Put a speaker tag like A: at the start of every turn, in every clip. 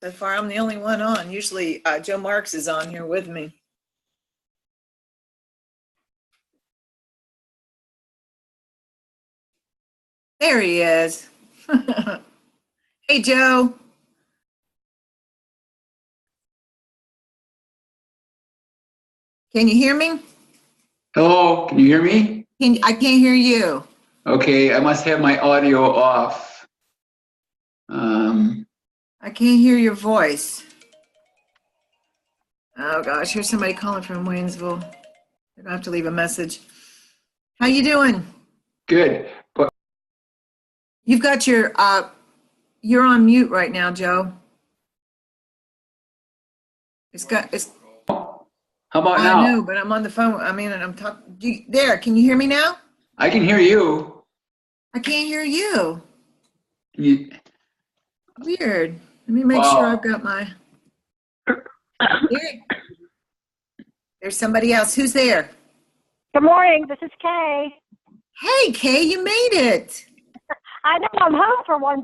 A: So far, I'm the only one on. Usually, Joe Marks is on here with me. There he is. Hey, Joe. Can you hear me?
B: Hello, can you hear me?
A: I can't hear you.
B: Okay, I must have my audio off.
A: I can't hear your voice. Oh gosh, here's somebody calling from Waynesville. They're gonna have to leave a message. How you doing?
B: Good. But
A: You've got your, you're on mute right now, Joe. It's.
B: how about
A: I
B: now?
A: know, but I'm on the phone. I mean, I'm talking. There, can you hear me now?
B: I can hear you.
A: I can't hear you. Weird. Let me make sure I've got my. There's somebody else. Who's there?
C: Good morning. This is Kay.
A: Hey, Kay, you made it.
C: I know I'm home for once.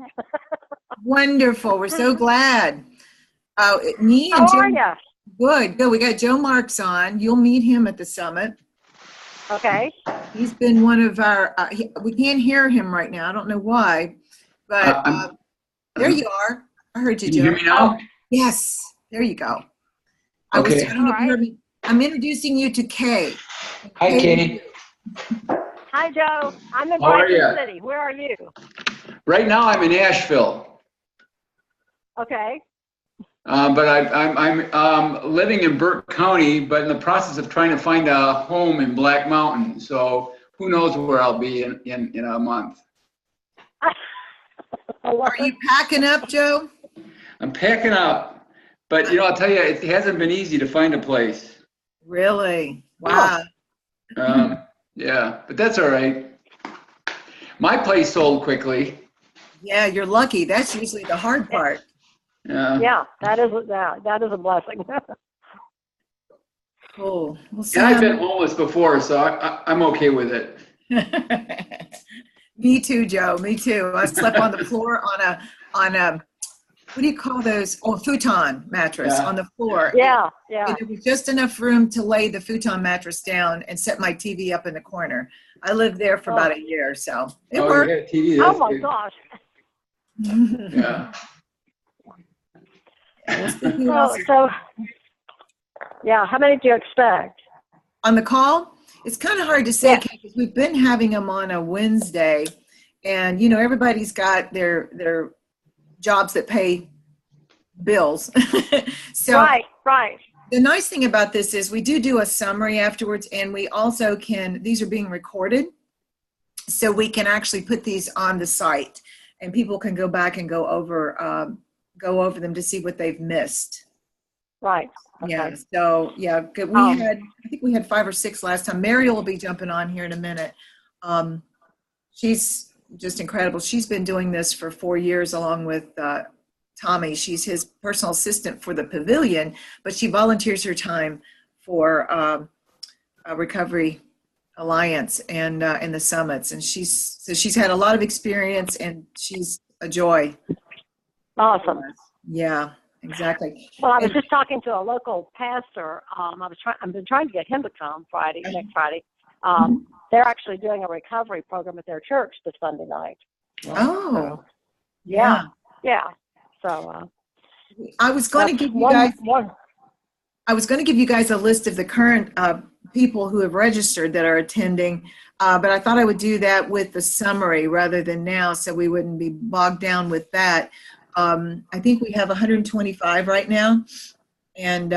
A: Wonderful. We're so glad. Me and
C: How are
A: Joe.
C: you?
A: Good. Good. We got Joe Marks on. You'll meet him at the summit.
C: Okay.
A: He's been one of our. We can't hear him right now. I don't know why, but there you are. I heard you,
B: Can
A: Joe.
B: you hear me now?
A: Yes. There you go. I
B: Okay.
A: don't know if you heard me. I'm introducing you to Kay.
B: Hi, Katie.
C: Hi, Joe. I'm in
B: How are
C: Bryson
B: ya?
C: City. Where are you?
B: Right now I'm in Asheville,
C: Okay.
B: but I'm living in Burke County, but in the process of trying to find a home in Black Mountain. So who knows where I'll be in a month.
A: Are you packing up, Joe?
B: I'm packing up, but I'll tell you, it hasn't been easy to find a place.
A: Really? Wow.
B: Yeah, but that's all right. My place sold quickly.
A: Yeah, you're lucky. That's usually the hard part.
C: Yeah, that is a blessing.
A: Cool. Well,
B: And I've been homeless before, so I'm okay with it.
A: Me too, Joe. Me too. I slept on the floor on a what do you call those? Oh, futon mattress on the floor.
C: Yeah.
A: And there was just enough room to lay the futon mattress down and set my TV up in the corner. I lived there for about a year, so it worked.
B: You had TV.
C: Oh my gosh.
B: Yeah.
C: So, yeah. How many do you expect
A: on the call? It's kind of hard to say because we've been having them on a Wednesday, and everybody's got their jobs that pay bills. So
C: right.
A: The nice thing about this is we do a summary afterwards, and we also these are being recorded, so we can actually put these on the site, and people can go back and go over them to see what they've missed.
C: Right. Okay.
A: Yeah. So I think we had 5 or 6 last time. Mary will be jumping on here in a minute. She's just incredible. She's been doing this for 4 years along with Tommy. She's his personal assistant for the pavilion, but she volunteers her time for a Recovery Alliance and in the summits. And she's had a lot of experience, and she's a joy.
C: Awesome.
A: Yeah, exactly.
C: Well, I was just talking to a local pastor. I've been trying to get him to come next Friday. They're actually doing a recovery program at their church this Sunday night.
A: Oh,
C: so, yeah. So
A: I was going to give you guys. I was going to give you guys a list of the current people who have registered that are attending, but I thought I would do that with the summary rather than now, so we wouldn't be bogged down with that. I think we have 125 right now, and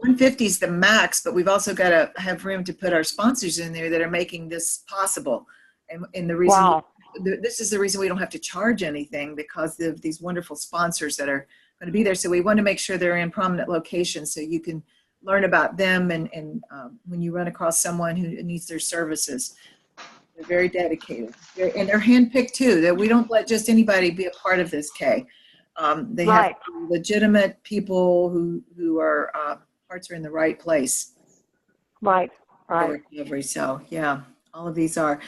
A: 150 is the max, but we've also got to have room to put our sponsors in there that are making this possible. And the reason this is the reason we don't have to charge anything, because of these wonderful sponsors that are going to be there. So we want to make sure they're in prominent locations so you can learn about them. And when you run across someone who needs their services, they're very dedicated. And they're handpicked too, that we don't let just anybody be a part of this, Kay. They have legitimate people who are hearts are in the right place.
C: Right.
A: Recovery. So yeah, all of these are.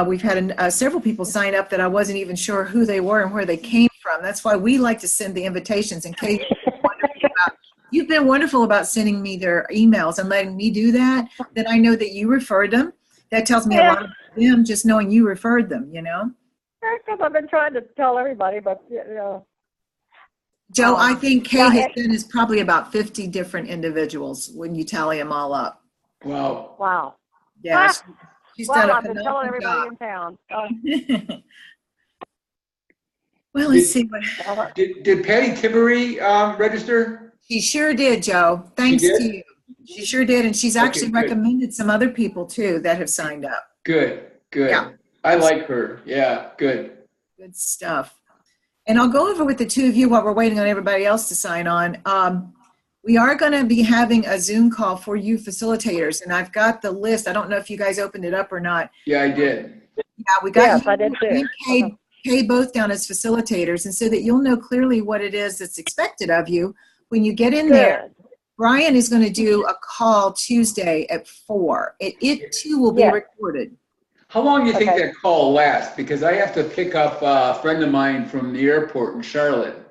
A: We've had several people sign up that I wasn't even sure who they were and where they came from. from. That's why we like to send the invitations. And Kate, you've been wonderful about sending me their emails and letting me do that. Then I know that you referred them. That tells me a lot about them, just knowing you referred them, you know?
C: Because I've been trying to tell everybody, but,
A: Joe, I think Kay has done is probably about 50 different individuals when you tally them all up.
B: Wow.
C: Wow.
A: Yeah, she's done a
C: I've been telling
A: phenomenal
C: everybody
A: job.
C: in town.
A: Well, let's see what.
B: Did Patty Tibbery register?
A: She sure did, Joe. Thanks
B: She did?
A: to you. She sure did, and she's actually
B: good.
A: recommended some other people too that have signed up.
B: Good.
A: Yeah.
B: I like her. Yeah, good.
A: Good stuff. And I'll go over with the two of you while we're waiting on everybody else to sign on. We are going to be having a Zoom call for you facilitators, and I've got the list. I don't know if you guys opened it up or not.
B: Yeah, I did.
A: Yeah, we got
C: Yes,
A: you
C: I did too.
A: and Kay both down as facilitators, and so that you'll know clearly what it is that's expected of you when you get in there. Brian is going to do a call Tuesday at 4. It too will be recorded.
B: How long do you think that call lasts? Because I have to pick up a friend of mine from the airport in Charlotte.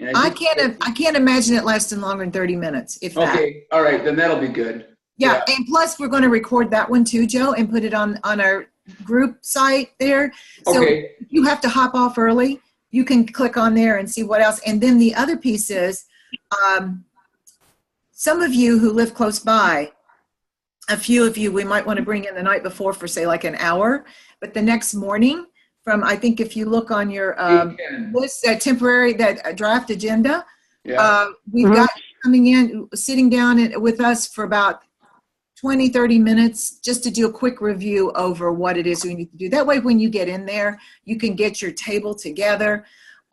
B: And
A: I can't imagine it lasting longer than 30 minutes, if that.
B: Okay, all right, then that'll be good.
A: Yeah, and plus we're going to record that one too, Joe, and put it on our group site there. So if you have to hop off early, you can click on there and see what else. And then the other piece is, some of you who live close by, a few of you we might want to bring in the night before for say like an hour, but the next morning from, I think if you look on your list, that draft agenda, we've got coming in, sitting down with us for about 20, 30 minutes just to do a quick review over what it is we need to do. That way when you get in there, you can get your table together.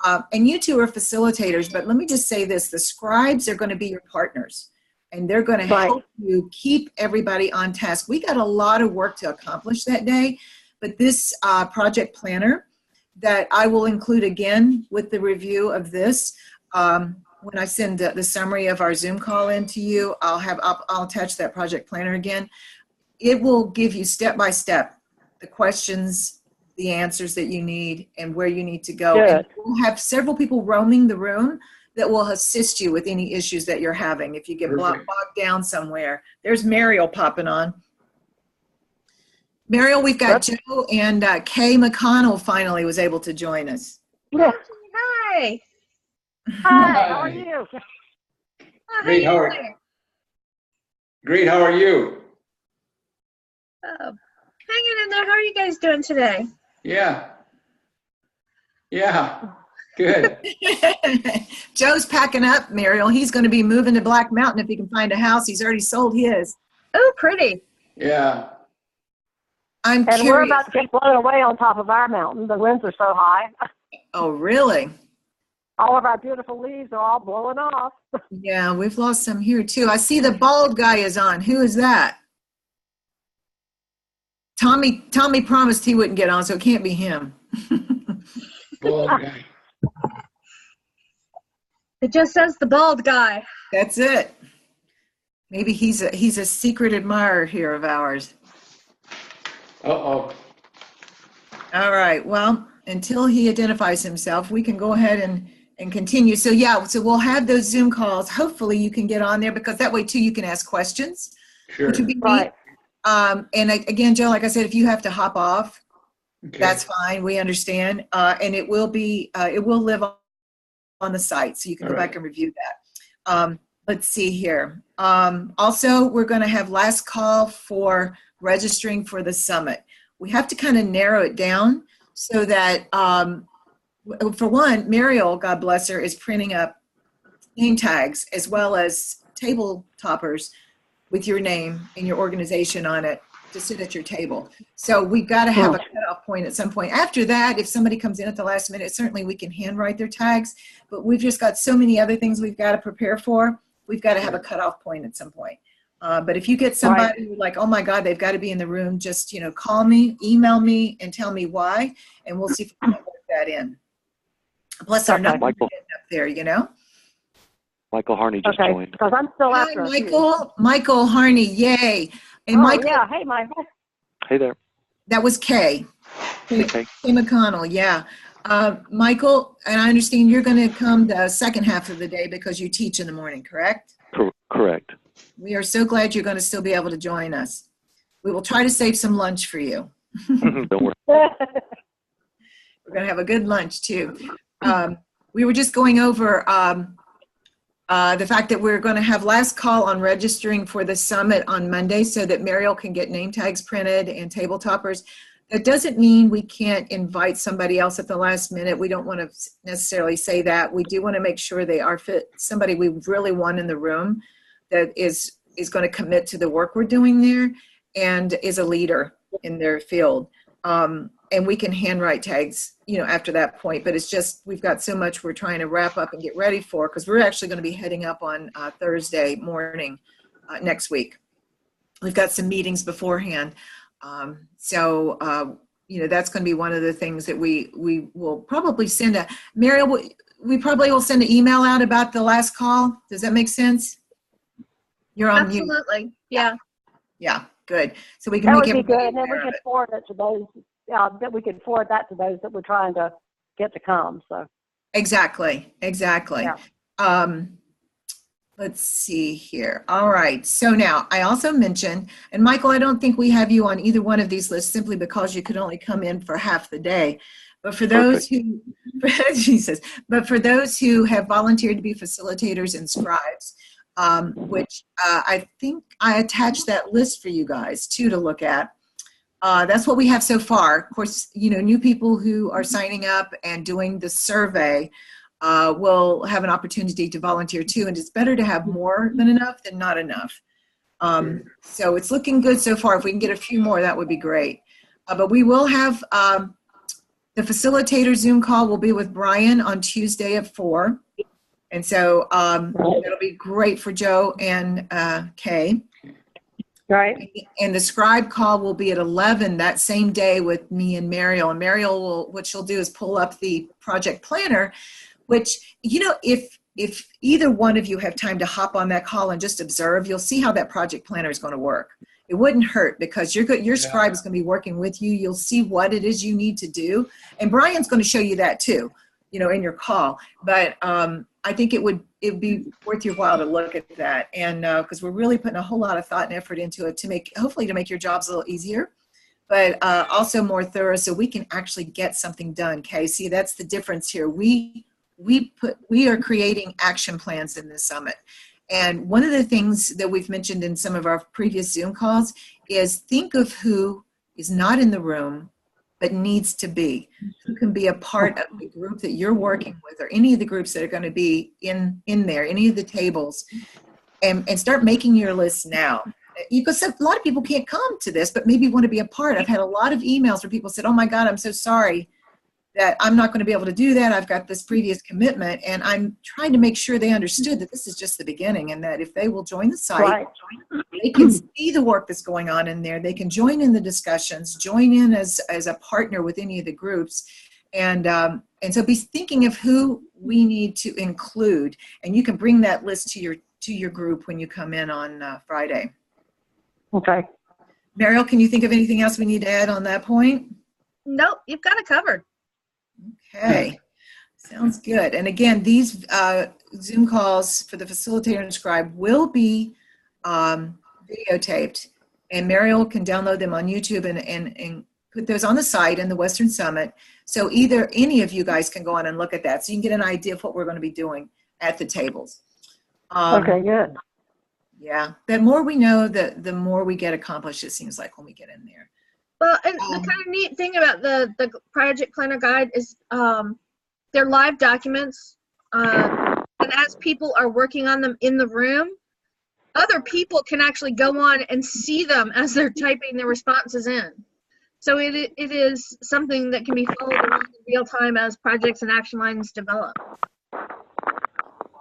A: And you two are facilitators, but let me just say this, the scribes are going to be your partners. And they're going to help you keep everybody on task. We got a lot of work to accomplish that day, but this project planner that I will include again with the review of this, when I send the summary of our Zoom call in to you, I'll attach that project planner again. It will give you step by step the questions, the answers that you need, and where you need to go. And we'll have several people roaming the room that will assist you with any issues that you're having. If you get bogged down somewhere, there's Mariel popping on. Mariel, we've got Joe and Kay McConnell finally was able to join us.
C: Yeah.
D: Hi.
C: Hi, how are you?
B: Great, how are you? Great, how are you?
D: Hanging in there. How are you guys doing today?
B: Yeah. Yeah. Good.
A: Joe's packing up, Mariel. He's going to be moving to Black Mountain if he can find a house. He's already sold his.
D: Oh, pretty.
B: Yeah.
A: I'm
C: and
A: curious.
C: We're about to get blown away on top of our mountain. The winds are so high.
A: Oh, really?
C: All of our beautiful leaves are all blowing off.
A: Yeah, we've lost some here too. I see the bald guy is on. Who is that? Tommy promised he wouldn't get on, so it can't be him.
B: Bald guy.
D: It just says the bald guy.
A: That's it. Maybe he's a secret admirer here of ours.
B: Uh-oh.
A: All right. Well, until he identifies himself, we can go ahead and continue. So so we'll have those Zoom calls. Hopefully you can get on there because that way too you can ask questions.
B: Sure.
A: Which would be neat. And again, Joe, like I said, if you have to hop off, that's fine. We understand. And it will live on the site, so you can go back and review that. Let's see here. Also, we're going to have last call for registering for the summit. We have to kind of narrow it down so that, for one, Mariel, God bless her, is printing up name tags as well as table toppers with your name and your organization on it to sit at your table. So we've got to have a cutoff point at some point. After that, if somebody comes in at the last minute, certainly we can handwrite their tags, but we've just got so many other things we've got to prepare for. We've got to have a cutoff point at some point. But if you get somebody who like, oh my God, they've got to be in the room, just, call me, email me, and tell me why, and we'll see if we can work that in. Plus our number up there,
E: Michael Harney just joined.
C: Because I'm still
A: Hi,
C: after
A: Michael Harney, yay. And Michael,
C: yeah, hey, Michael.
E: Hey there.
A: that was Kay.
E: Hey, Kay.
A: Kay McConnell, yeah. Michael, and I understand you're going to come the second half of the day because you teach in the morning, correct?
E: Correct.
A: We are so glad you're going to still be able to join us. We will try to save some lunch for you.
E: Don't worry.
A: We're going to have a good lunch too. We were just going over the fact that we're going to have last call on registering for the summit on Monday so that Mariel can get name tags printed and table toppers. That doesn't mean we can't invite somebody else at the last minute. We don't want to necessarily say that. We do want to make sure they are fit, somebody we really want in the room that is going to commit to the work we're doing there and is a leader in their field. And we can handwrite tags, after that point. But it's just, we've got so much we're trying to wrap up and get ready for, because we're actually going to be heading up on Thursday morning next week. We've got some meetings beforehand. So that's going to be one of the things that we will probably send Mariel, we probably will send an email out about the last call. Does that make sense? You're on mute.
D: Absolutely. Yeah.
A: Yeah, good. So we can
C: That
A: make
C: would be
A: everybody
C: good, and then we
A: aware of
C: could
A: it.
C: forward it to those, that we could forward that to those that we're trying to get to come, so.
A: Exactly.
C: Yeah.
A: Let's see here. All right. So now I also mentioned, and Michael, I don't think we have you on either one of these lists simply because you could only come in for half the day. But for those who, Jesus, but for those who have volunteered to be facilitators and scribes, which I think I attached that list for you guys too to look at. That's what we have so far. Of course, new people who are signing up and doing the survey will have an opportunity to volunteer too, and it's better to have more than enough than not enough. So it's looking good so far. If we can get a few more, that would be great. But we will have the facilitator Zoom call will be with Brian on Tuesday at 4. And so it'll be great for Joe and Kay.
C: Right.
A: And the scribe call will be at 11 that same day with me and Mariel. And Mariel will, what she'll do is pull up the project planner, which, if either one of you have time to hop on that call and just observe, you'll see how that project planner is going to work. It wouldn't hurt because your scribe is going to be working with you. You'll see what it is you need to do. And Brian's going to show you that too, in your call. But I think it would be worth your while to look at that. And because we're really putting a whole lot of thought and effort into it hopefully to make your jobs a little easier, but also more thorough so we can actually get something done. Okay, see, that's the difference here. We are creating action plans in this summit. And one of the things that we've mentioned in some of our previous Zoom calls is think of who is not in the room but needs to be, who can be a part of the group that you're working with or any of the groups that are going to be in there, any of the tables, and start making your list now. Because a lot of people can't come to this, but maybe want to be a part. I've had a lot of emails where people said, oh my God, I'm so sorry that I'm not going to be able to do that. I've got this previous commitment, and I'm trying to make sure they understood that this is just the beginning, and that if they will join the site,
C: Right.
A: they can see the work that's going on in there. They can join in the discussions, join in as a partner with any of the groups, and so be thinking of who we need to include, and you can bring that list to your group when you come in on Friday.
C: Okay.
A: Mariel, can you think of anything else we need to add on that point?
D: Nope, you've got it covered.
A: Okay, sounds good. And again, these Zoom calls for the facilitator and scribe will be videotaped, and Mariel can download them on YouTube and put those on the site in the Western Summit. So either any of you guys can go on and look at that so you can get an idea of what we're going to be doing at the tables.
C: Okay, good.
A: Yeah, the more we know, the more we get accomplished, it seems like, when we get in there.
D: Well, and the kind of neat thing about the project planner guide is they're live documents, and as people are working on them in the room, other people can actually go on and see them as they're typing their responses in. So it is something that can be followed along in real time as projects and action lines develop.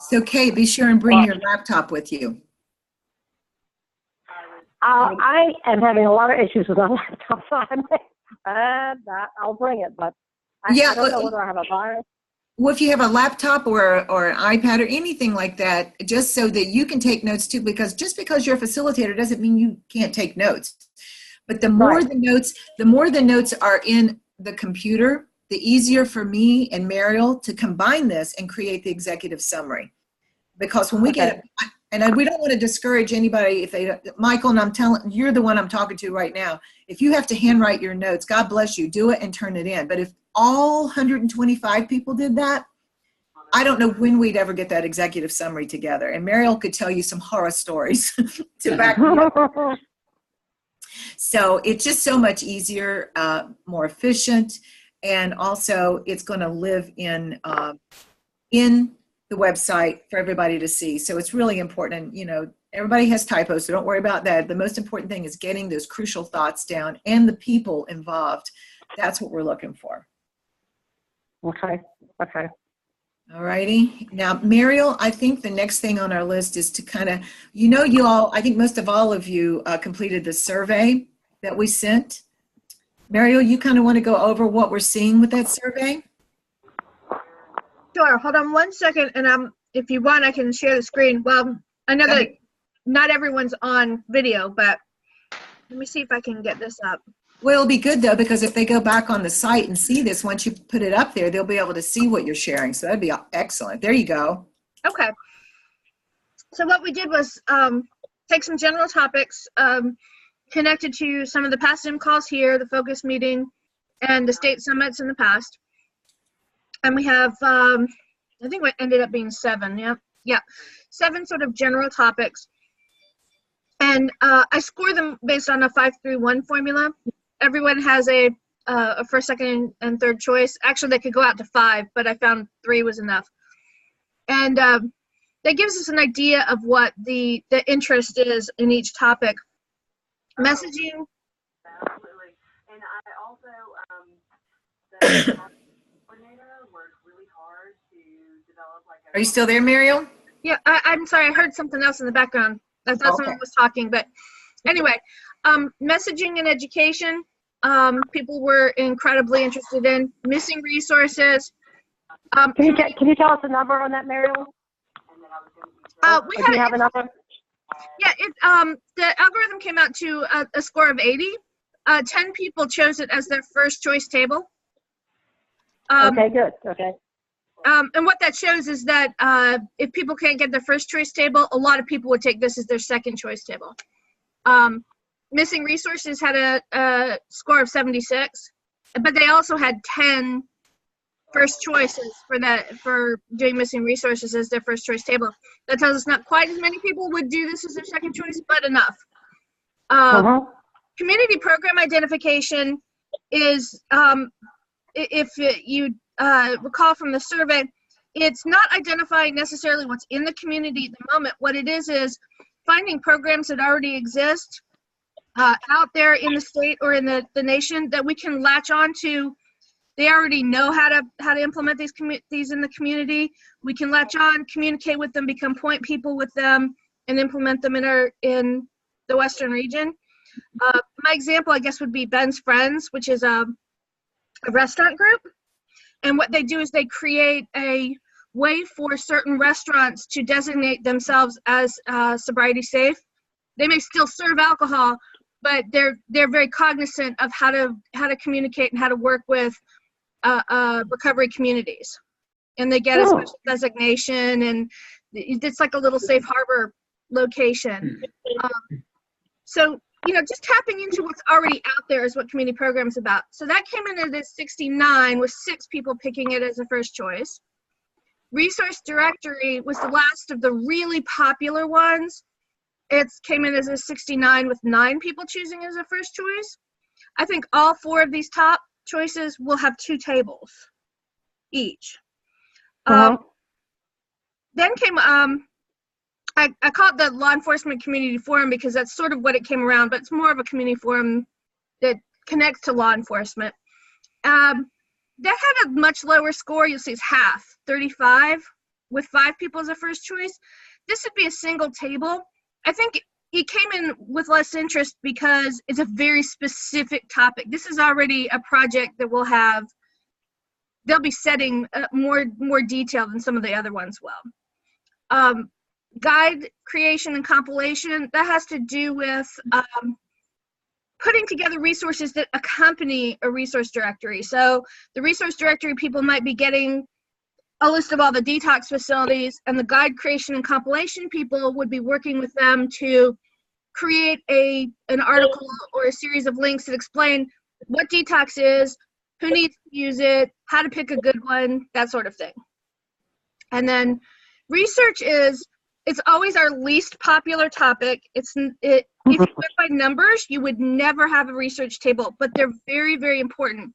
A: So Kate, be sure and bring your laptop with you.
C: I am having a lot of issues with my laptop, so I'll bring it, but I don't know whether I have a virus.
A: Well, if you have a laptop or an iPad or anything like that, just so that you can take notes too, because just because you're a facilitator doesn't mean you can't take notes. But the more the notes are in the computer, the easier for me and Mariel to combine this and create the executive summary. Because when we get it, and we don't want to discourage anybody if they don't, Michael, and you're the one I'm talking to right now. If you have to handwrite your notes, God bless you, do it and turn it in. But if all 125 people did that, I don't know when we'd ever get that executive summary together. And Mariel could tell you some horror stories to back me up. So it's just so much easier, more efficient, and also it's going to live in the website for everybody to see. So it's really important. And, you know, everybody has typos, so don't worry about that. The most important thing is getting those crucial thoughts down and the people involved. That's what we're looking for.
C: Okay. Okay.
A: All righty. Now, Mariel, I think the next thing on our list is to kind of, you all, I think most of all of you completed the survey that we sent. Mariel, you kind of want to go over what we're seeing with that survey?
D: Sure. Hold on one second, and if you want, I can share the screen. Well, I know that not everyone's on video, but let me see if I can get this up.
A: Well, it'll be good, though, because if they go back on the site and see this, once you put it up there, they'll be able to see what you're sharing. So that'd be excellent. There you go.
D: Okay. So what we did was take some general topics connected to some of the past Zoom calls here, the focus meeting, and the state summits in the past. And we have, I think what ended up being 7, yeah, 7 sort of general topics. And I score them based on a 5-3-1 formula. Everyone has a first, second, and third choice. Actually, they could go out to 5, but I found 3 was enough. And that gives us an idea of what the interest is in each topic. Messaging.
F: Absolutely. And I also, the coordinator worked really hard to develop like a...
A: Are you still there, Mariel?
D: Yeah, I'm sorry. I heard something else in the background. I thought someone was talking, but anyway, messaging and education, people were incredibly interested in. Missing resources.
C: Can you tell us the number on that, Mariel?
D: We had
C: do you have a number?
D: Yeah, the algorithm came out to a score of 80. 10 people chose it as their first choice table.
C: Okay, good. Okay.
D: And what that shows is that if people can't get their first choice table, a lot of people would take this as their second choice table. Missing resources had a score of 76, but they also had 10 first choices for doing missing resources as their first choice table. That tells us not quite as many people would do this as their second choice, but enough. Community program identification is, if you recall from the survey, it's not identifying necessarily what's in the community at the moment. What it is finding programs that already exist out there in the state or in the nation that we can latch on to. They already know how to implement these in the community. We can latch on, communicate with them, become point people with them, and implement them in the Western region. My example, I guess, would be Ben's Friends, which is a restaurant group. And what they do is they create a way for certain restaurants to designate themselves as sobriety safe. They may still serve alcohol, but they're very cognizant of how to communicate and how to work with recovery communities. And they get a special designation, and it's like a little safe harbor location. So, just tapping into what's already out there is what community program is about. So that came in at 69 with 6 people picking it as a first choice. Resource directory was the last of the really popular ones. It came in as a 69 with 9 people choosing it as a first choice. I think all 4 of these top choices will have 2 tables each. Then came, I call it the Law Enforcement Community Forum because that's sort of what it came around, but it's more of a community forum that connects to law enforcement. That had a much lower score. You'll see it's half, 35, with 5 people as a first choice. This would be a single table. I think it came in with less interest because it's a very specific topic. This is already a project that they'll be setting more detail than some of the other ones will. Guide creation and compilation, that has to do with putting together resources that accompany a resource directory. So the resource directory people might be getting a list of all the detox facilities, and the guide creation and compilation people would be working with them to create an article or a series of links that explain what detox is, who needs to use it, how to pick a good one, that sort of thing. And then research it's always our least popular topic. If you went by numbers, you would never have a research table, but they're very, very important.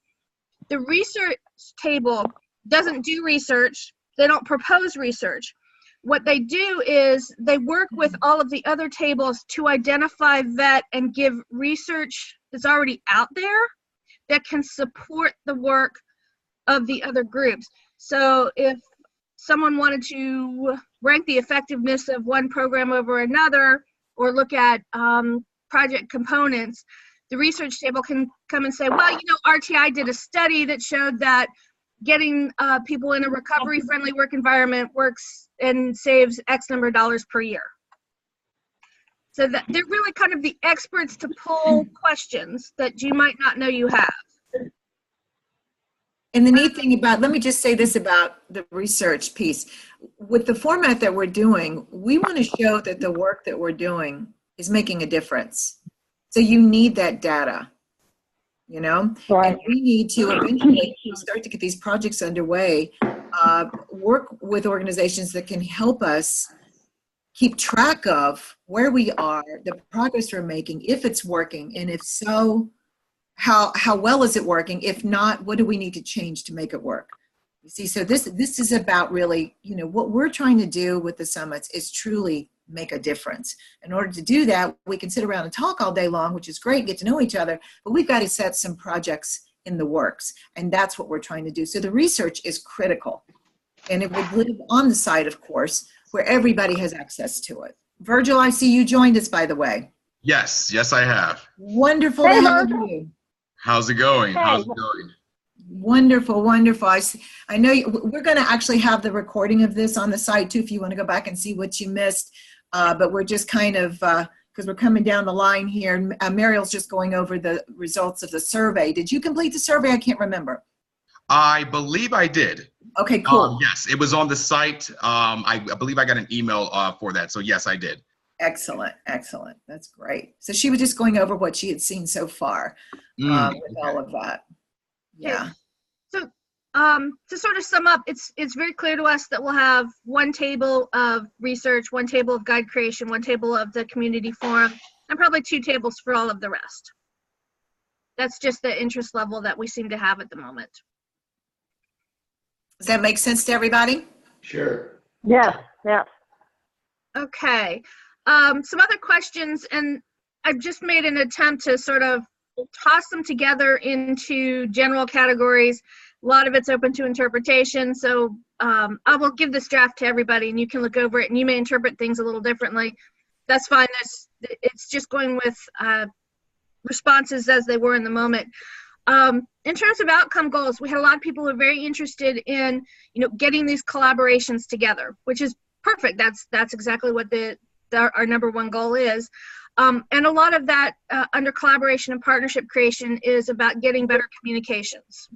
D: The research table doesn't do research. They don't propose research. What they do is they work with all of the other tables to identify, vet, and give research that's already out there that can support the work of the other groups. So if someone wanted to rank the effectiveness of one program over another or look at project components, the research table can come and say, well, RTI did a study that showed that getting people in a recovery-friendly work environment works and saves X number of dollars per year. So that they're really kind of the experts to pull questions that you might not know you have.
A: And the neat thing about, let me just say this about the research piece. With the format that we're doing, we want to show that the work that we're doing is making a difference. So you need that data, Right. And we need to eventually start to get these projects underway, work with organizations that can help us keep track of where we are, the progress we're making, if it's working, and if so, how well is it working? If not, what do we need to change to make it work? You see, so this is about really, what we're trying to do with the summits is truly make a difference. In order to do that, we can sit around and talk all day long, which is great, get to know each other, but we've got to set some projects in the works, and that's what we're trying to do. So the research is critical, and it would live on the site, of course, where everybody has access to it. Virgil, I see you joined us, by the way.
G: Yes, I have.
A: Wonderful to have you.
G: How's it going?
C: Hey.
G: How's it going?
A: Wonderful, wonderful. I know we're going to actually have the recording of this on the site too, if you want to go back and see what you missed. But we're just kind of, because we're coming down the line here. Mariel's just going over the results of the survey. Did you complete the survey? I can't remember.
G: I believe I did.
A: Okay, cool.
G: Yes, it was on the site. I believe I got an email for that. So yes, I did.
A: Excellent, excellent. That's great. So she was just going over what she had seen so far with all of that. Yeah.
D: So to sort of sum up, it's very clear to us that we'll have one table of research, one table of guide creation, one table of the community forum, and probably two tables for all of the rest. That's just the interest level that we seem to have at the moment.
A: Does that make sense to everybody?
B: Sure.
C: Yes.
D: Okay. Some other questions, and I've just made an attempt to sort of toss them together into general categories. A lot of it's open to interpretation, so I will give this draft to everybody and you can look over it and you may interpret things a little differently. That's fine. It's just going with responses as they were in the moment. In terms of outcome goals, we had a lot of people who are very interested in getting these collaborations together, which is perfect. That's exactly what our number one goal is. And a lot of that under collaboration and partnership creation is about getting better communications,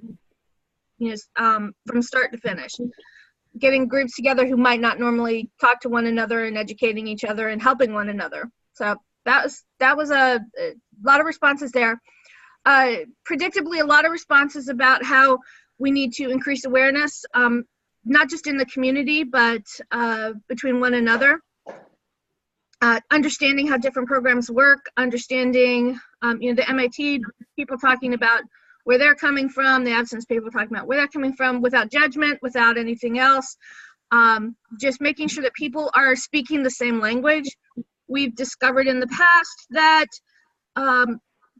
D: from start to finish. Getting groups together who might not normally talk to one another and educating each other and helping one another. So that was a lot of responses there. Predictably, a lot of responses about how we need to increase awareness, not just in the community, but between one another. Understanding how different programs work, understanding, the MIT people talking about where they're coming from, the absence people talking about where they're coming from without judgment, without anything else. Just making sure that people are speaking the same language. We've discovered in the past that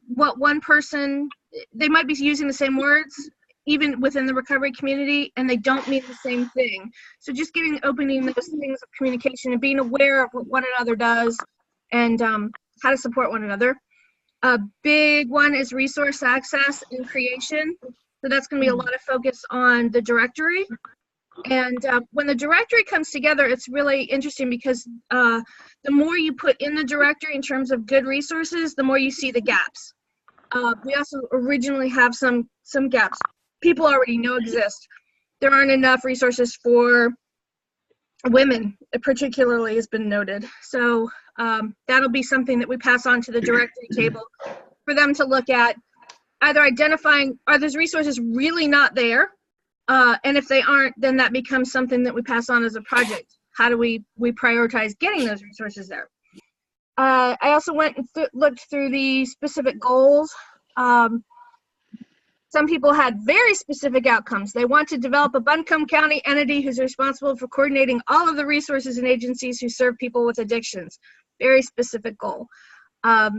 D: what one person, they might be using the same words, even within the recovery community, and they don't mean the same thing. So just opening those things of communication and being aware of what one another does and how to support one another. A big one is resource access and creation. So that's going to be a lot of focus on the directory. And when the directory comes together, it's really interesting because the more you put in the directory in terms of good resources, the more you see the gaps. We also originally have some gaps people already know exist. There aren't enough resources for women, particularly, has been noted. So that'll be something that we pass on to the directory table for them to look at, either identifying, are those resources really not there? And if they aren't, then that becomes something that we pass on as a project. How do we prioritize getting those resources there? I also went and looked through the specific goals. Some people had very specific outcomes. They want to develop a Buncombe County entity who's responsible for coordinating all of the resources and agencies who serve people with addictions. Very specific goal.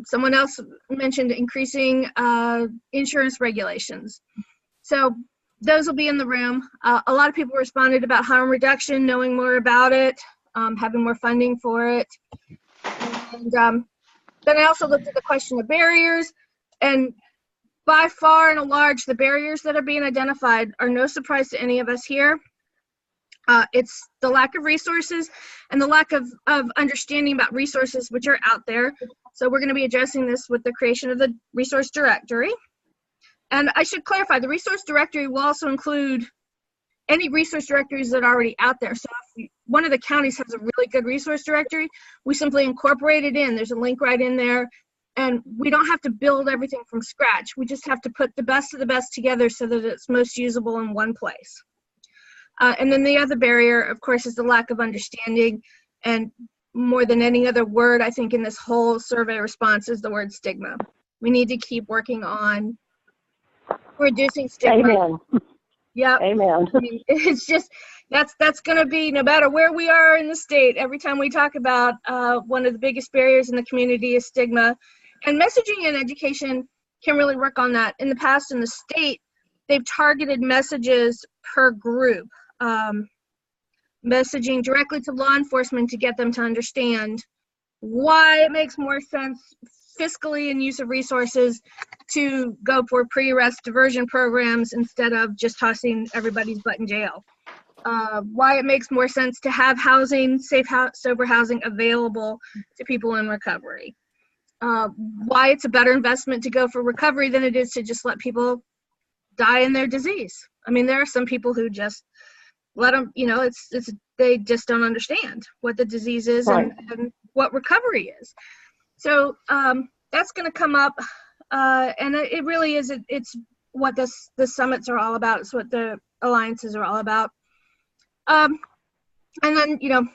D: Someone else mentioned increasing insurance regulations. So those will be in the room. A lot of people responded about harm reduction, knowing more about it, having more funding for it. And then I also looked at the question of barriers, and by far and large, the barriers that are being identified are no surprise to any of us here. It's the lack of resources and the lack of understanding about resources which are out there. So we're going to be addressing this with the creation of the resource directory. And I should clarify, the resource directory will also include any resource directories that are already out there. So if one of the counties has a really good resource directory, we simply incorporate it in. There's a link right in there. And we don't have to build everything from scratch. We just have to put the best of the best together so that it's most usable in one place. And then the other barrier, of course, is the lack of understanding. And more than any other word, I think, in this whole survey response is the word stigma. We need to keep working on reducing stigma.
C: Amen.
D: Yep.
C: Amen.
D: I mean, it's just, that's going to be, no matter where we are in the state, every time we talk about one of the biggest barriers in the community is stigma. And messaging and education can really work on that. In the past, in the state, they've targeted messages per group, messaging directly to law enforcement to get them to understand why it makes more sense fiscally and use of resources to go for pre-arrest diversion programs instead of just tossing everybody's butt in jail. Why it makes more sense to have housing, safe, sober housing available to people in recovery. Why it's a better investment to go for recovery than it is to just let people die in their disease. I mean, there are some people who just let them, you know, they just don't understand what the disease is, right, and what recovery is. So that's going to come up, and it really is, it's what the summits are all about. It's what the alliances are all about. And then, you know,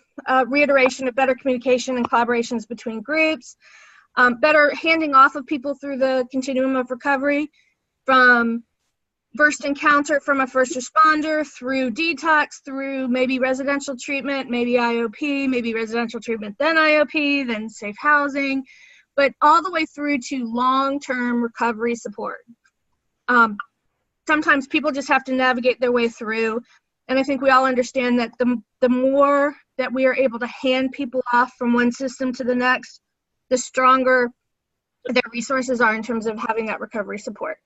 D: reiteration of better communication and collaborations between groups, better handing off of people through the continuum of recovery, from first encounter from a first responder through detox, through maybe residential treatment, maybe IOP, maybe residential treatment, then IOP, then safe housing, but all the way through to long-term recovery support. Sometimes people just have to navigate their way through. And I think we all understand that the more that we are able to hand people off from one system to the next, the stronger their resources are in terms of having that recovery support.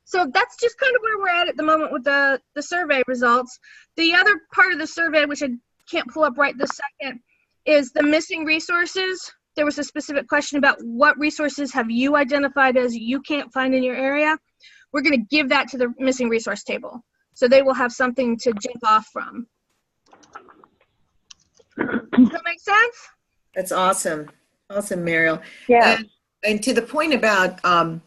D: So that's just kind of where we're at the moment with the survey results. The other part of the survey, which I can't pull up right this second, is the missing resources. There was a specific question about what resources have you identified as you can't find in your area. We're going to give that to the missing resource table, so they will have something to jump off from. Does that make sense? That's
A: awesome. Awesome, Mariel.
C: Yeah.
A: And to the point about Tom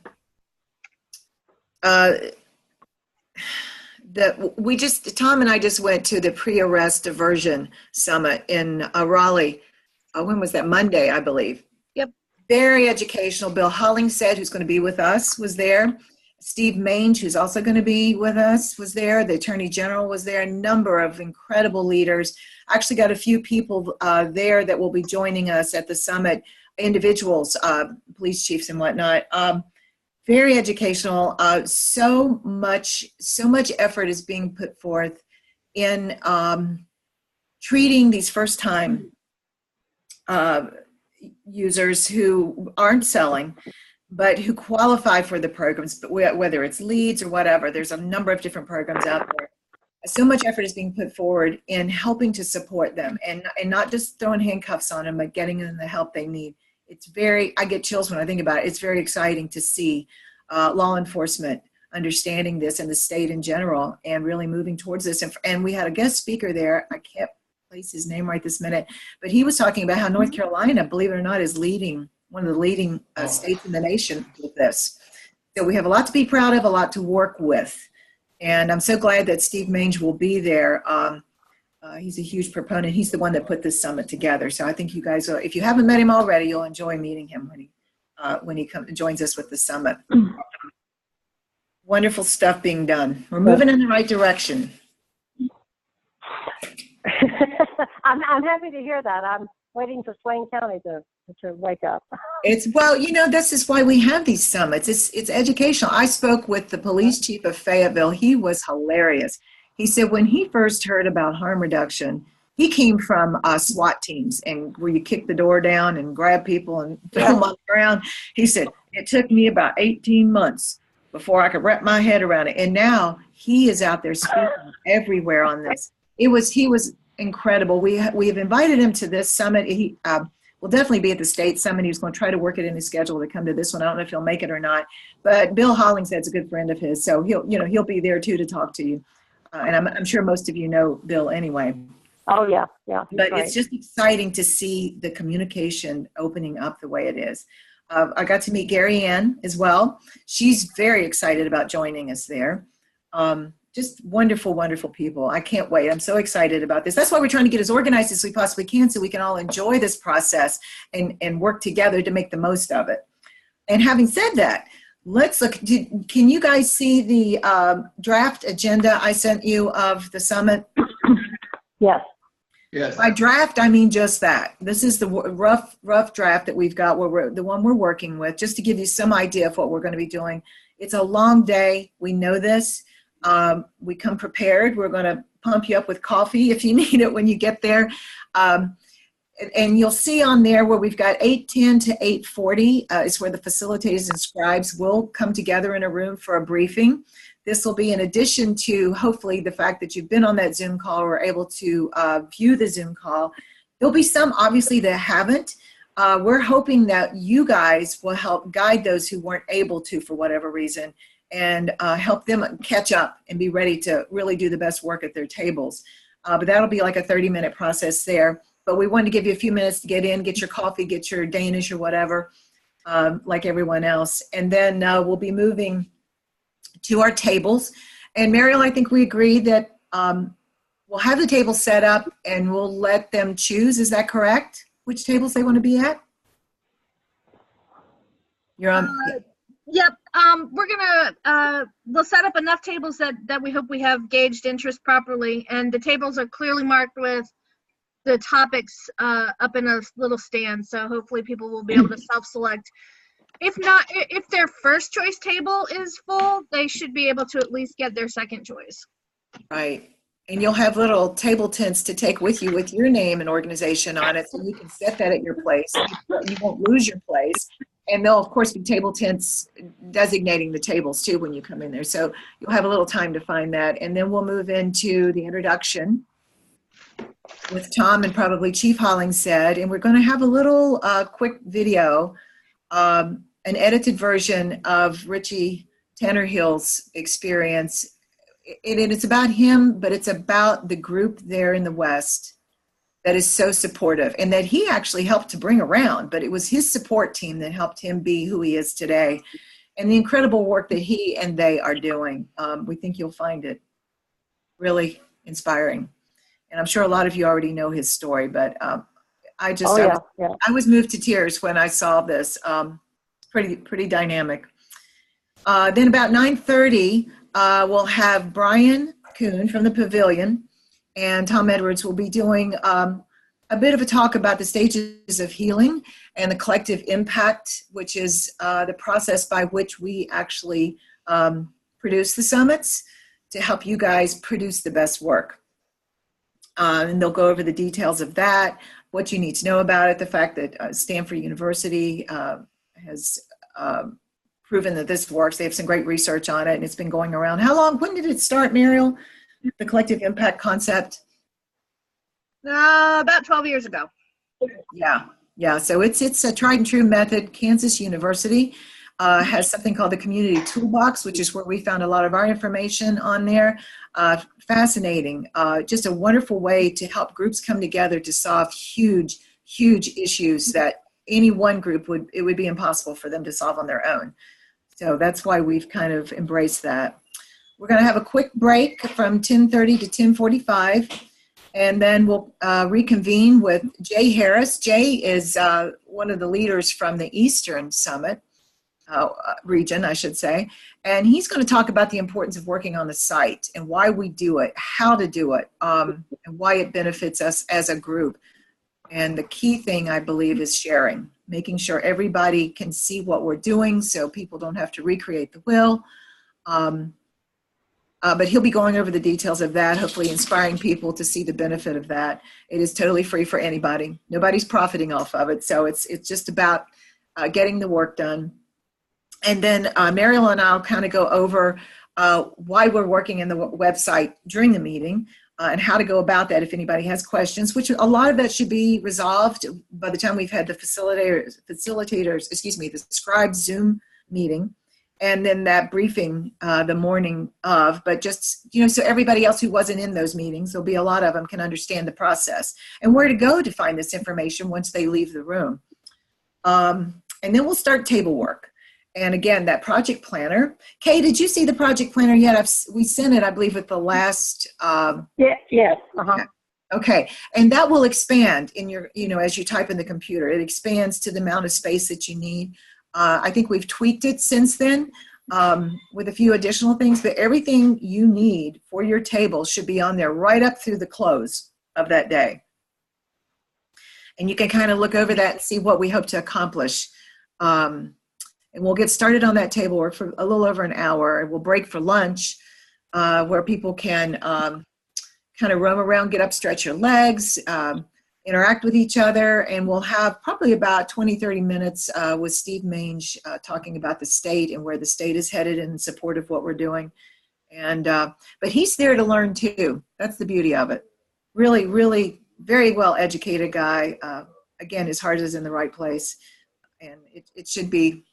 A: and I just went to the pre-arrest diversion summit in Raleigh. When was that? Monday, I believe.
D: Yep.
A: Very educational. Bill Hollingshead, who's going to be with us, was there. Steve Mange, who's also going to be with us, was there. The Attorney General was there. A number of incredible leaders. Actually got a few people there that will be joining us at the summit, individuals, police chiefs and whatnot. Very educational. So much effort is being put forth in treating these first-time users who aren't selling, but who qualify for the programs, but whether it's LEADS or whatever. There's a number of different programs out there. So much effort is being put forward in helping to support them, and not just throwing handcuffs on them, but getting them the help they need. It's I get chills when I think about it. It's very exciting to see law enforcement understanding this and the state in general and really moving towards this. And we had a guest speaker there. I can't place his name right this minute, but he was talking about how North Carolina, believe it or not, is leading, one of the leading states in the nation with this. So we have a lot to be proud of, a lot to work with. And I'm so glad that Steve Mange will be there. He's a huge proponent. He's the one that put this summit together. So I think you guys, if you haven't met him already, you'll enjoy meeting him when he joins us with the summit. Wonderful stuff being done. We're moving in the right direction.
C: I'm happy to hear that. I'm waiting for Swain County to wake up.
A: Well, this is why we have these summits. It's educational. I spoke with the police chief of Fayetteville. He was hilarious. He said when he first heard about harm reduction, he came from SWAT teams and where you kick the door down and grab people and throw them on the ground. He said, it took me about 18 months before I could wrap my head around it. And now he is out there speaking everywhere on this. He was incredible. We have invited him to this summit. He will definitely be at the state summit. He was going to try to work it in his schedule to come to this one. I don't know if he'll make it or not, but Bill Hollingsed's a good friend of his. So he'll be there too to talk to you. And I'm sure most of you know Bill anyway.
C: Oh, yeah.
A: But it's just exciting to see the communication opening up the way it is. I got to meet Gary Ann as well. She's very excited about joining us there. Just wonderful, wonderful people. I can't wait. I'm so excited about this. That's why we're trying to get as organized as we possibly can so we can all enjoy this process and work together to make the most of it. And having said that, let's look. Can you guys see the draft agenda I sent you of the summit?
C: Yes.
B: Yes.
A: By draft, I mean just that. This is the rough draft that we've got, the one we're working with, just to give you some idea of what we're going to be doing. It's a long day. We know this. We come prepared. We're going to pump you up with coffee if you need it when you get there. And you'll see on there where we've got 8:10 to 8:40 is where the facilitators and scribes will come together in a room for a briefing. This will be in addition to hopefully the fact that you've been on that Zoom call or able to view the Zoom call. There'll be some obviously that haven't. We're hoping that you guys will help guide those who weren't able to for whatever reason and help them catch up and be ready to really do the best work at their tables. But that'll be like a 30-minute process there. But we wanted to give you a few minutes to get in, get your coffee, get your Danish or whatever, like everyone else. And then we'll be moving to our tables. And Mariel, I think we agreed that we'll have the table set up and we'll let them choose. Is that correct? Which tables they want to be at? You're on.
D: Yep. We're gonna we'll set up enough tables that we hope we have gauged interest properly, and the tables are clearly marked with the topics up in a little stand. So hopefully people will be able to self-select. If not, if their first choice table is full, they should be able to at least get their second choice.
A: Right. And you'll have little table tents to take with you with your name and organization on it, so you can set that at your place. You won't lose your place. And there'll, of course, be table tents designating the tables, too, when you come in there. So you'll have a little time to find that. And then we'll move into the introduction with Tom and probably Chief Hollingshead. And we're going to have a little quick video, an edited version of Richie Tannerhill's experience. It's about him, but it's about the group there in the West that is so supportive and that he actually helped to bring around, but it was his support team that helped him be who he is today. And the incredible work that he and they are doing. We think you'll find it really inspiring. And I'm sure a lot of you already know his story, but I was moved to tears when I saw this. Pretty dynamic. Then about 9:30, we'll have Brian Kuhn from the Pavilion, and Tom Edwards will be doing a bit of a talk about the stages of healing and the collective impact, which is the process by which we actually produce the summits to help you guys produce the best work. And they'll go over the details of that, what you need to know about it, the fact that Stanford University has proven that this works. They have some great research on it, and it's been going around. How long? When did it start, Mariel? The collective impact concept?
D: About 12 years ago.
A: Yeah. So it's a tried and true method. Kansas University. has something called the Community Toolbox, which is where we found a lot of our information on there. Fascinating. Just a wonderful way to help groups come together to solve huge issues that any one group it would be impossible for them to solve on their own. So that's why we've kind of embraced that. We're going to have a quick break from 10:30 to 10:45, and then we'll reconvene with Jay Harris. Jay is one of the leaders from the Eastern Summit region, I should say, and he's going to talk about the importance of working on the site and why we do it, how to do it, and why it benefits us as a group. And the key thing, I believe, is sharing, making sure everybody can see what we're doing so people don't have to recreate the wheel. But he'll be going over the details of that, hopefully inspiring people to see the benefit of that. It is totally free for anybody. Nobody's profiting off of it. So it's just about getting the work done. And then Mariel and I'll kind of go over why we're working in the website during the meeting and how to go about that if anybody has questions, which a lot of that should be resolved by the time we've had the facilitators, the scribe Zoom meeting. And then that briefing the morning of, but just, so everybody else who wasn't in those meetings, there'll be a lot of them, can understand the process and where to go to find this information once they leave the room. And then we'll start table work. And again, that project planner. Kay, did you see the project planner yet? We sent it, I believe, at the last.
C: Yes. Uh-huh.
A: Okay. And that will expand in your, as you type in the computer, it expands to the amount of space that you need. I think we've tweaked it since then with a few additional things, but everything you need for your table should be on there right up through the close of that day. And you can kind of look over that and see what we hope to accomplish. And we'll get started on that table work for a little over an hour. And we'll break for lunch where people can kind of roam around, get up, stretch your legs, interact with each other, and we'll have probably about 20-30 minutes with Steve Mange talking about the state and where the state is headed in support of what we're doing. And but he's there to learn too. That's the beauty of it. Really, really very well educated guy. Again, his heart is in the right place, and it should be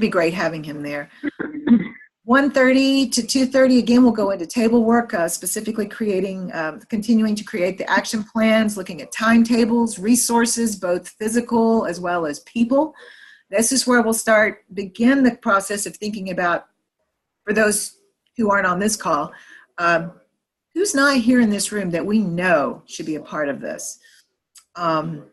A: great having him there. 1:30 to 2:30, again, we'll go into table work, specifically continuing to create the action plans, looking at timetables, resources, both physical as well as people. This is where we'll begin the process of thinking about, for those who aren't on this call, who's not here in this room that we know should be a part of this. And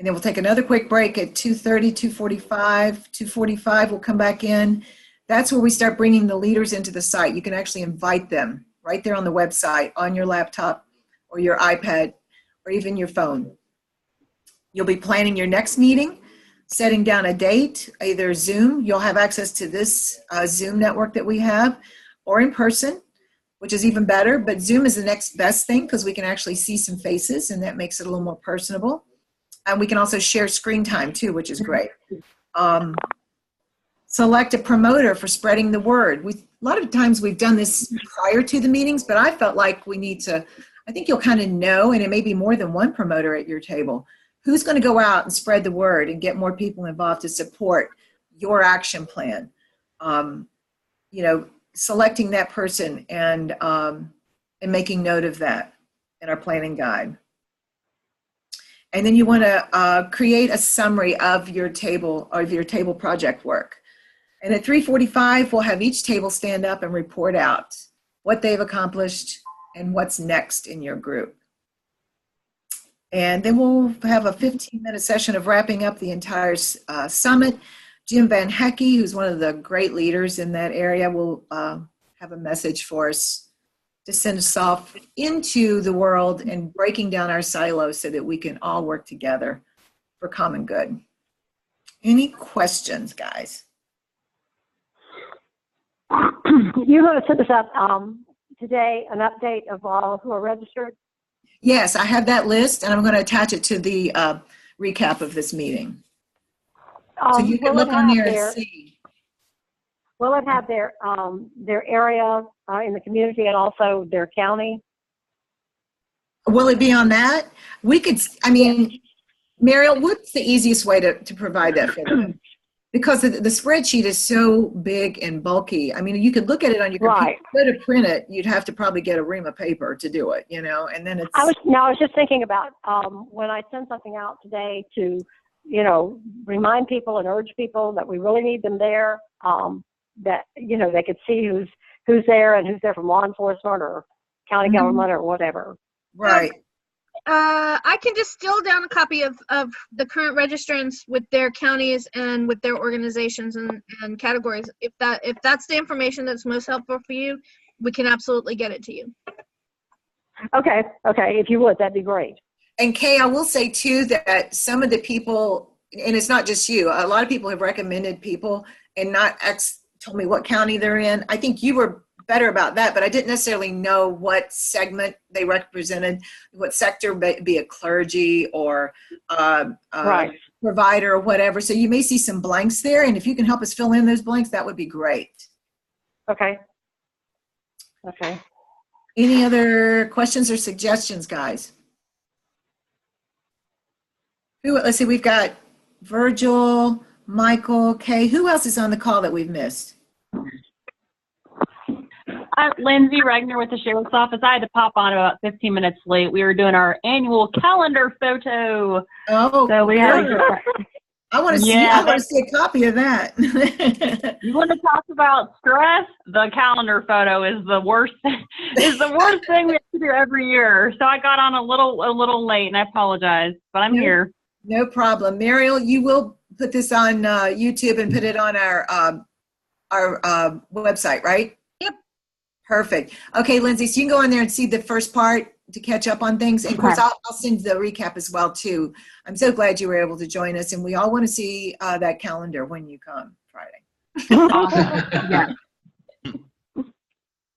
A: then we'll take another quick break at 2:30, 2:45. 2:45, we'll come back in. That's where we start bringing the leaders into the site. You can actually invite them right there on the website, on your laptop or your iPad or even your phone. You'll be planning your next meeting, setting down a date, either Zoom. You'll have access to this Zoom network that we have, or in person, which is even better. But Zoom is the next best thing because we can actually see some faces, and that makes it a little more personable. And we can also share screen time too, which is great. Select a promoter for spreading the word. A lot of times we've done this prior to the meetings, but I felt like we need to, I think you'll kind of know, and it may be more than one promoter at your table, who's going to go out and spread the word and get more people involved to support your action plan. Selecting that person and making note of that in our planning guide. And then you want to create a summary of your table project work. And at 3:45, we'll have each table stand up and report out what they've accomplished and what's next in your group. And then we'll have a 15-minute session of wrapping up the entire summit. Jim Van Hecke, who's one of the great leaders in that area, will have a message for us to send us off into the world and breaking down our silos so that we can all work together for common good. Any questions, guys?
C: You're going to send us up today an update of all who are registered?
A: Yes, I have that list, and I'm going to attach it to the recap of this meeting. So you can look on there and see.
C: Will it have their area in the community and also their county?
A: Will it be on that? We could, Mariel, what's the easiest way to provide that for them? because the spreadsheet is so big and bulky. I mean, you could look at it on your computer,
C: Right.
A: but to print it, you'd have to probably get a ream of paper to do it, and then it's.
C: I was just thinking about when I send something out today to, remind people and urge people that we really need them there, that, they could see who's there and who's there from law enforcement or county government or whatever.
A: Right.
D: I can distill down a copy of the current registrants with their counties and with their organizations and categories. If that's the information that's most helpful for you, we can absolutely get it to you.
C: Okay. If you would, that'd be great.
A: And Kay, I will say too that some of the people, and it's not just you, a lot of people have recommended people and not told me what county they're in. I think you were better about that, but I didn't necessarily know what segment they represented, what sector, be it clergy or
C: Right.
A: provider or whatever. So you may see some blanks there, and if you can help us fill in those blanks, that would be great.
C: Okay.
A: Any other questions or suggestions, guys? Let's see, we've got Virgil, Michael, Kay. Who else is on the call that we've missed?
H: Lindsay Regner with the Sheriff's Office. I had to pop on about 15 minutes late. We were doing our annual calendar photo.
A: Oh,
H: so we had
A: I want to see. I want to see a copy of that.
H: You want to talk about stress? The calendar photo is the worst. Is the worst thing we have to do every year. So I got on a little late, and I apologize, but I'm here.
A: No problem, Mariel. You will put this on YouTube and put it on our website, right?
D: Yep.
A: Perfect. Okay, Lindsay, so you can go in there and see the first part to catch up on things. And of course, I'll send the recap as well, too. I'm so glad you were able to join us, and we all want to see that calendar when you come Friday.
H: Awesome. Yeah.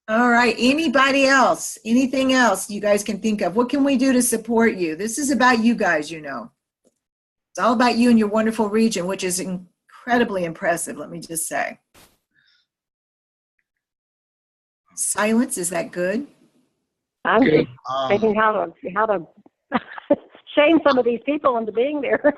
A: All right. Anybody else? Anything else you guys can think of? What can we do to support you? This is about you guys, It's all about you and your wonderful region, which is incredibly impressive, let me just say. Silence, is that good?
C: I'm just thinking how to shame some of these people into being there.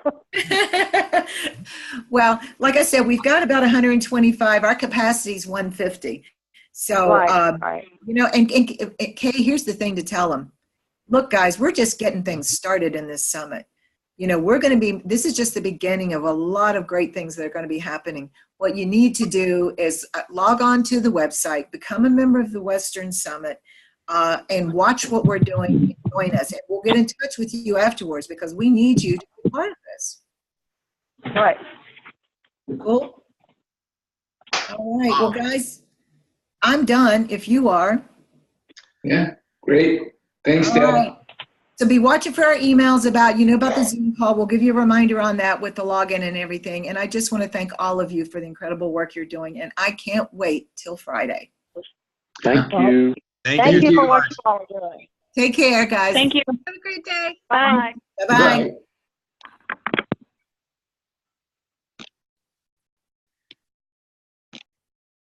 A: Well, like I said, we've got about 125. Our capacity is 150. So,
C: right.
A: And Kay, here's the thing to tell them. Look, guys, we're just getting things started in this summit. This is just the beginning of a lot of great things that are going to be happening. What you need to do is log on to the website, become a member of the Western Summit, and watch what we're doing and join us. And we'll get in touch with you afterwards because we need you to be part of this.
C: All right.
A: Cool. All right. Well, guys, I'm done if you are.
B: Yeah, great. Thanks,
A: All
B: Deb.
A: right. So be watching for our emails about the Zoom call. We'll give you a reminder on that with the login and everything. And I just want to thank all of you for the incredible work you're doing. And I can't wait till Friday.
E: Thank you.
C: Thank you for what you all are doing.
A: Take care, guys.
H: Thank you.
D: Have a great day.
C: Bye.
A: Bye-bye.
B: Bye.